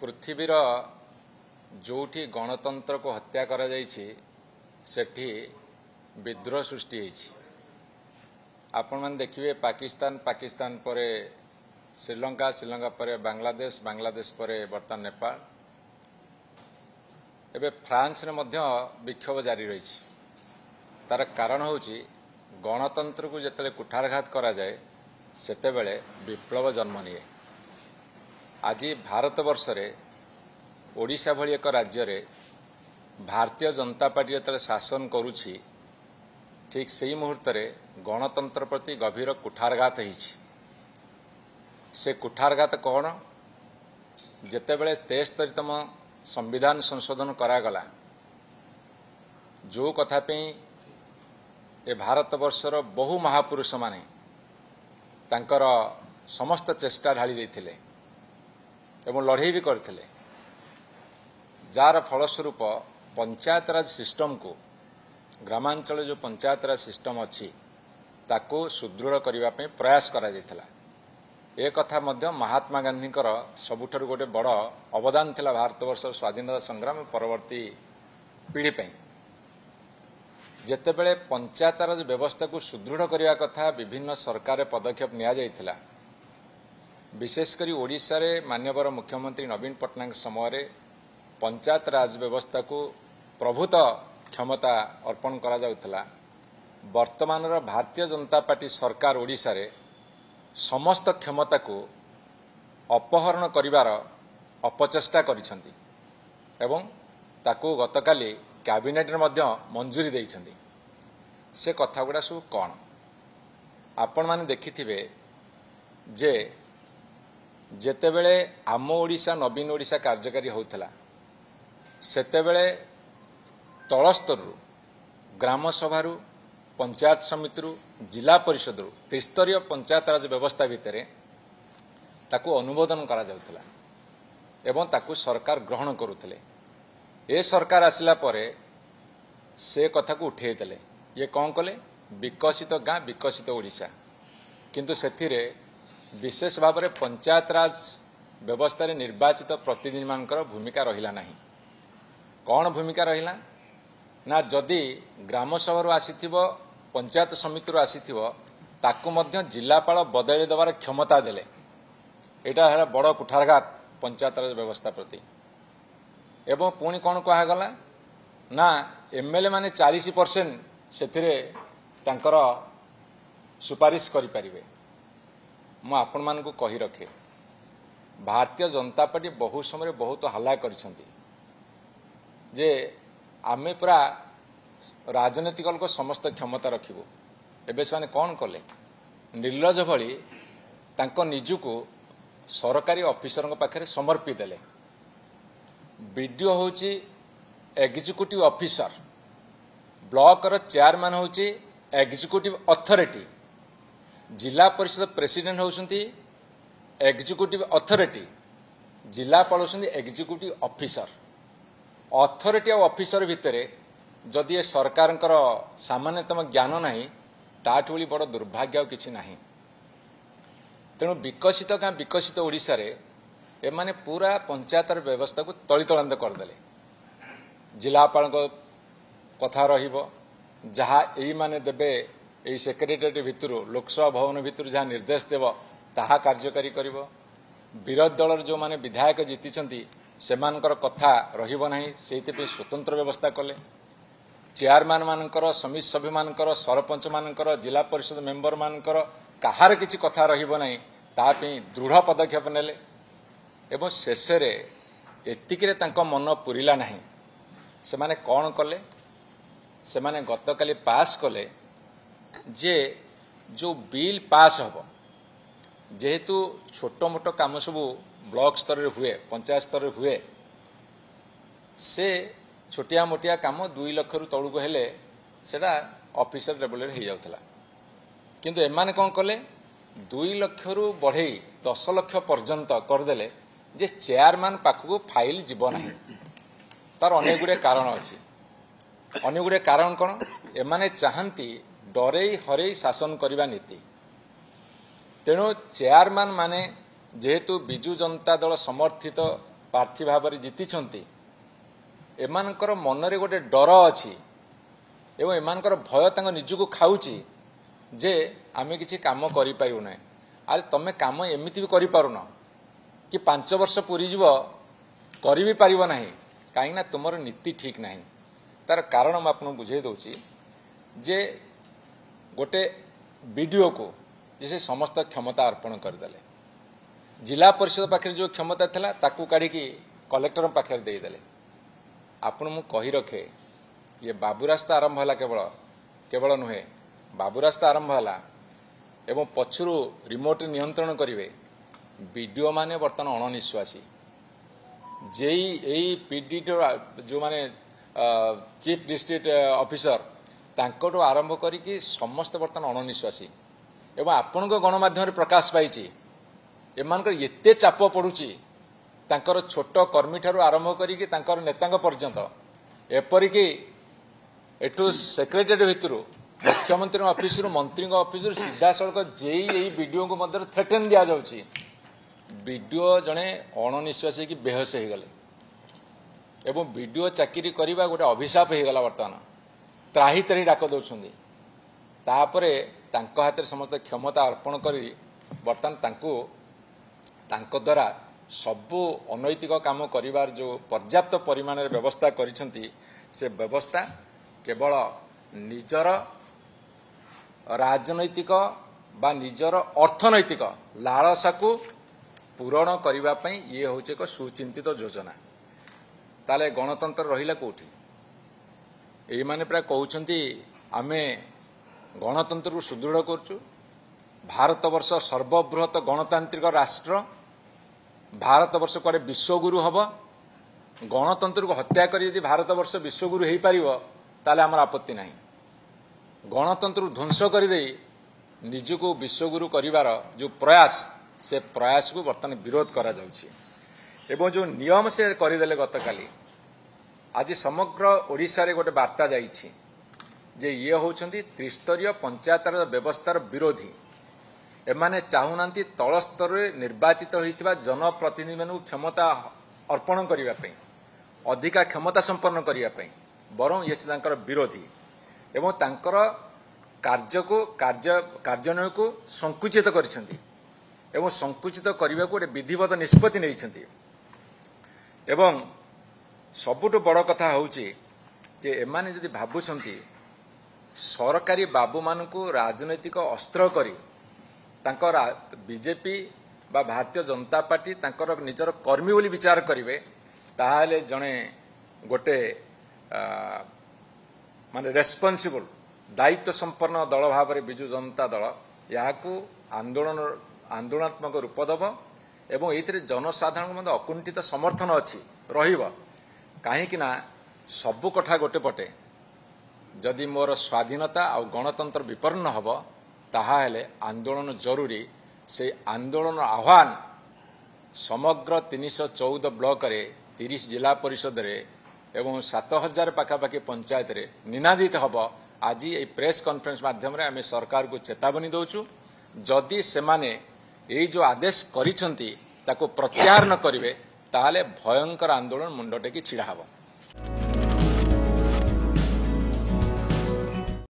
पृथ्वीर जोठी गणतंत्र को हत्या करा जायछि सेठी विद्रोह सृष्टि होइछि। आपण मान देखिए पाकिस्तान परे श्रीलंका परे बांग्लादेश परे बर्तमान नेपाल एबे फ्रांस रे मध्य विक्षोभ जारी रही। तार कारण होछि गणतंत्र को जेतले कुठारघात करा जाए सेतेबेले विप्लव जन्म निए। आज भारत वर्ष रे ओडिशा भली एक राज्य रे भारतीय जनता पार्टी जेतले शासन करुछि ठीक सही मुहूर्त रे गणतंत्र प्रति गभीर कुठारघात होइछि। से कुठारघात कौन जेतेबेले 73तम संविधान संशोधन करागला जो कथा पे ए भारत वर्षर बहु महापुरुष माने तांकर समस्त चेष्टा ढाली देथिले एवं लड़ाई भी करथिले, जार फलस्वरूप पंचायत राज सिस्टम को ग्रामांचल जो पंचायत राज सिस्टम अच्छी ताको सुदृढ़ करने प्रयास करा जायथिला। ए कथा मध्य महात्मा गांधी सबुठारु गोटे बड़ अवदान थिला भारतवर्ष स्वाधीनता संग्राम परवर्ती पीढ़ी पे। जेतेबेले पंचायत राज व्यवस्था को सुदृढ़ करने कथा विभिन्न सरकार पदक्षेप निया जायथिला। विशेषकर ओडिशा रे माननीय मुख्यमंत्री नवीन पट्टनायक समय पंचायत राज व्यवस्था को प्रभुत क्षमता अर्पण करा जाउथला। वर्तमान भारतीय जनता पार्टी सरकार ओडिशा रे समस्त क्षमता को अपहरण करिवार अपचेष्टा करिसंती एवं ताको गतकाली कैबिनेट रे मध्य मंजूरी देइछंती। से कथा गुडा सब कौन आपण माने देखिथिबे जे जेतेबेले आम ओडिशा नवीन ओडिशा कार्यकारी होउथला सेतेबेले तलस्तरु ग्राम सभारू पंचायत समिति जिला परिषद त्रिस्तरीय पंचायत राज व्यवस्था भितर ताकू अनुमोदन करा जाउथला एवं ताकू सरकार ग्रहण करुथिले। ए सरकार आसिला परे से कथा को उठे देले। ये कौन कले विकसित गाँ विकसित ओडिशा, किंतु सेथिरे विशेष भाव में पंचायत राज व्यवस्था रे निर्वाचित प्रतिनिधि मानकर भूमिका रहिला नाही। कौन भूमिका रहिला ना जदि ग्राम सभा आसीथिबो पंचायत समिति आसीथिबो ताकू मध्य जिलापाल बदली देवार क्षमता देले। एटा है बड़ कुठारघात पंचायत राज व्यवस्था प्रति। एवं पुणी कौन कहगला ना एमएलए माने 40% सेथिरे तांकर सुपारिश करि परिबे। मु आपण मान को कहि रखे भारतीय जनता पार्टी बहु समय बहुत हल्ला करिसंती जे आमे पूरा राजनीतिक लोक समस्त क्षमता रखिबो। एबे से कौन कले निर्लज भली तांको निजुको सरकारी ऑफिसर पाखे समर्पी देले। बीडीओ होची एग्जीक्यूटिव ऑफिसर, ब्लॉक रो चेयरमैन होची executive authority, Zilla Parishad president होउसंती एग्जीक्यूटिव अथॉरिटी, जिलापाल होउसंती एग्जीक्यूटिव ऑफिसर। अथॉरिटी और ऑफिसर भितरे जदि ये सरकार सामान्यतम ज्ञान नहीं ताठू बड़ दुर्भाग्य किसी नहीं। तेणु विकसित गाँ विकसित ओडिशा रे एमाने पूरा पंचायत व्यवस्था को तलितलांत करदेले। जिलापाल कथा रहिबो जहाँ एई माने देबे एई सेक्रेटेरिएट भितर लोकसभा भवन भितर जहाँ निर्देश देव ताहा कार्यकारी करिवो। विरोधी दल जो माने विधायक जीतिचंती सेमानकर कथा रहिबो नाही, सेहिते स्वतंत्र व्यवस्था कले। चेयरमैन मानकर समिति सभ्य मानकर सरपंच मानकर जिला परिषद मेंबर मानकर कहार किछि कथा रहिबो नाही तापी दृढ़ पदक्षेप नेले। एवं शेष एतिकिरे तांको मन पुरिला नाही। से माने कौन कले से माने गतकाली पास कले जे जो बिल पास हबो जेहेतु छोट मोट काम सबू ब्लॉक स्तर रे हुए पंचायत स्तर रे हुए से छोटिया मोटिया काम 2 लाख रु तळुक हेले सेटा ऑफिसर लेवल रे हो जाउथला। किंतु एमाने कौन कले 2 लाख रु बढ़े 10 लाख पर्यंत करदेले जे चेयरमैन पाखु फाइल जीव नाही। तार अनेक गुडे कारण अछि। अनेक गुडे कारण कौन एमाने चाहंती डरेई हरेई शासन करबा नीति। तेणु चेयरमैन माने जेहेतु विजु जनता दल समर्थित प्रार्थी भाव में जीति एमानकर मनरे गोटे डर अच्छी एवं एमानकर भय तांको निजको खाऊची जे आमे किछि काम करि पारिउ नै। अरे तमे काम एमिति भी करि पारुन कि 5 वर्ष पूरी जीव करि भी पारिबो नाही काहे ना तुमर नीति ठीक नाही। तार कारण मैं आपको बुझे दउची जे गोटे वीडियो को जैसे समस्त क्षमता अर्पण करदेले जिला परिषद पाखे जो क्षमता थिला ताकू काढ़ी कलेक्टर पाखे देदेले। आपण मु कही रखे ये बाबू रास्ता आरंभ है केवल केवल नुहे बाबू रास्ता आरंभ है एवं पछरु रिमोट नियंत्रण करेंगे वीडियो माने बर्तमान अणनिश्वासी जेई पीडी जो माने चीफ डिस्ट्रिक्ट ऑफिसर तांकोटो आरंभ करी समस्त बर्तमान अणनिश्वासी एवं आपण गणमाध्यम प्रकाश पाई एमानकर एते चाप पड़ुची तांकर छोट कर्मी ठारू आरंभ करी तांकर नेतांग पर्यंत एपरिकी एठू सेक्रेटेरिएट भितर मुख्यमंत्री ऑफिस मंत्री ऑफिस सीधा सड़क जेई वीडियो को मध्य थ्रेटन दि जाउची वीडियो जड़े अणनिश्वासी की बेहोश हो गले एवं वीडियो चाकरी करने गोटे अभिशाप हो गला। बर्तमान त्राही त्राही डाक दौरान तापरे तांको हाथ समस्त क्षमता अर्पण करी बर्तमान तांको द्वारा सबु अनैतिक काम करिवार जो पर्याप्त परिमाण व्यवस्था करिसेंती से व्यवस्था केवल निजर राजनैतिक बा निजर अर्थनैतिक लालसा को पूरण करिवा पई ये होचे एक सुचिंतित योजना। ताले गणतंत्र रहिला कोठी एई माने प्राय कहउछंती आमे गणतंत्र को सुदृढ़ करछु। भारतवर्ष सर्वबृहत गणतांत्रिक राष्ट्र भारतवर्ष कुआडे विश्वगुरु हम गणतंत्र को हत्या करी यदि भारतवर्ष विश्वगुरु हो पार ताले आमर आपत्ति नहीं। गणतंत्र ध्वंस करदे निजको विश्वगुरु करिवार जो प्रयास से प्रयास को बर्तमान विरोध करा जाउछि एवं जो नियम से करदेले गतकाली आज समग्र ओडिशा रे गोटे वार्ता जाइछि जे ये होउछंती त्रिस्तरीय पंचायतर व्यवस्थार विरोधी एमाने चाहूनांती तल स्तर निर्वाचित होइतिबा जनप्रतिनिधि मानू क्षमता अर्पण करिवा पई अधिका क्षमता संपन्न करिवा पई बरं ये तांकर विरोधी एवं तांकर कार्यान्वयन को संकुचित करिसेंती एवं संकुचित करने को गोटे विधिवत निष्पत्ति नहीं। एवं सबुठ बड़ कथा होउची जे एमाने जदि भाबुछंती सरकारी बाबू मानू राजनैतिक अस्त्र करी तांकर बीजेपी बा भारतीय जनता पार्टी तांकर निजर कर्मी बोली विचार करेंगे ताहले जड़े गोटे माने रेस्पॉन्सिबल दायित्व संपन्न दल भाव में बिजु जनता दल यहाँ आंदोलनात्मक रूप दब एवं ये जनसाधारण मध्य अकुंठित समर्थन अच्छी कहीं सबु कथा गोटे पटे जदि मोर स्वाधीनता और गणतंत्र विपन्न हम ताहाले आंदोलन जरूरी से आंदोलन आह्वान समग्र 314 ब्लॉक रे 30 जिला परिषद रे एवं 7000 पाखापाखि पंचायत रे निनादित हब। आज ये प्रेस कॉन्फ्रेंस माध्यम रे आमे सरकार को चेतावनी दौचु जदि सेमाने ये जो आदेश करिसंती ताको प्रत्याहार न करिवे ताहाले भयंकर आंदोलन मुंडटेकी छिड़ा हब।